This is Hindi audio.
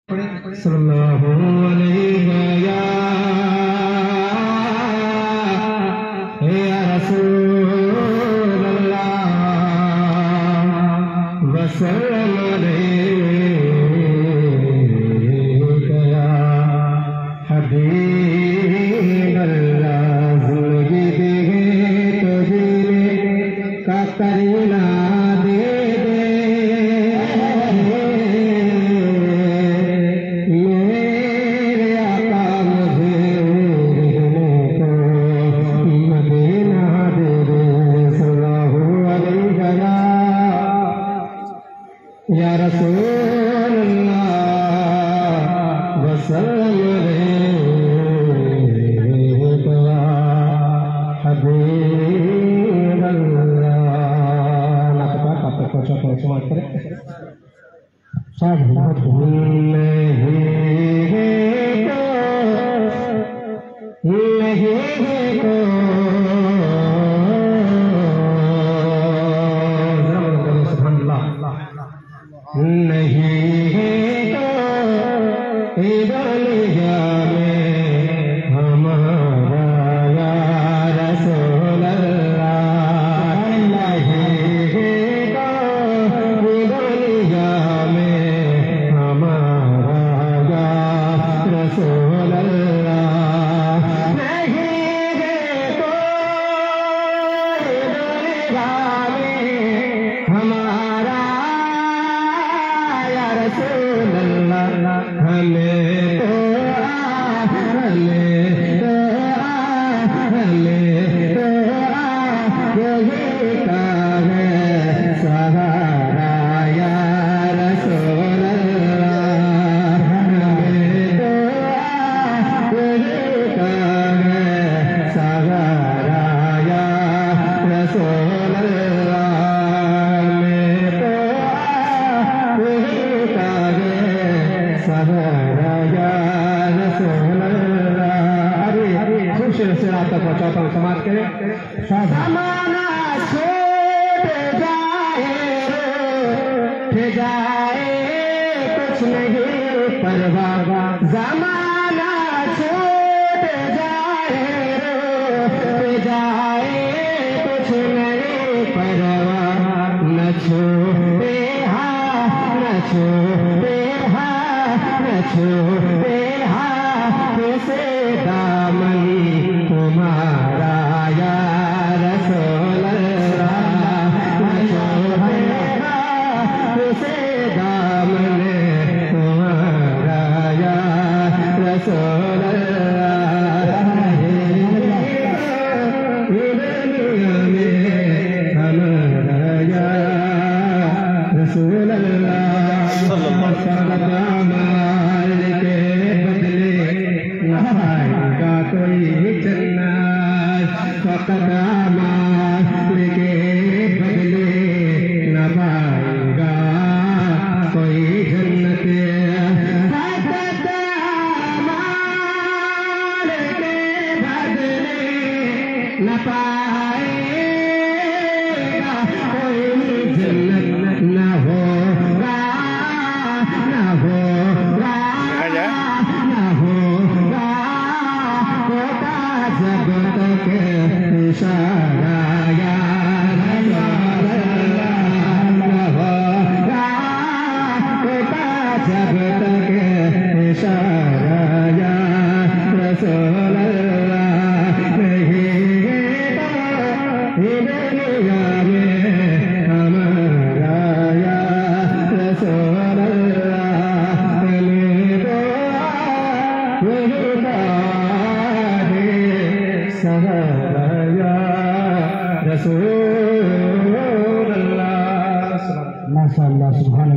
सल्लल्लाहु अलैहि या रसूल अल्लाह वसल्लम अलैका या हबीब अल्लाह। जिंदगी दे तो जीने का करीना दे दे, मेरे आका मुझे रहने को मदीना दे दे। सल्लल्लाहु अलैहि या रसूल अल्लाह वसल्लम अलैका या हबीब अल्लाह। समाज करें सब नहीं है तो दुनिया में हमारा या रसूल अल्लाह। नहीं है तो दुनिया में हमारा या रसूल अल्लाह। नहीं है तो दुनिया में हमारा रसूल अल्लाह। हमें तो यही का है सहारा या रसूल अल्लाह। हमें तो यही का है सहारा या रसूल अल्लाह। से रात तक पहुँचाता हूँ। समाज के ज़माना छूट जाए कुछ नहीं परवाह। ज़माना छूट जाए कुछ नहीं परवाह। न छूटे हाथ से दामन तुम्हारा या रसूल अल्लाह। से दामन तुम्हारा या रसूल अल्लाह। दुनिया में हमारा या रसूल अल्लाह। माल के बदले नहाएगा कोई जन्नत, फकत माल के बदले न पाएगा कोई जन्नत। फकत माल के बदले न पाएगा कोई जन्नत। न होगा जब तक इशारा या रसूल अल्लाह। जब तक इशारा या रसूल अल्लाह। नहीं दुनिया में हमारा या रसूल अल्लाह। सहारा या रसूल अल्लाह। माशाअल्लाह सुभान अल्लाह।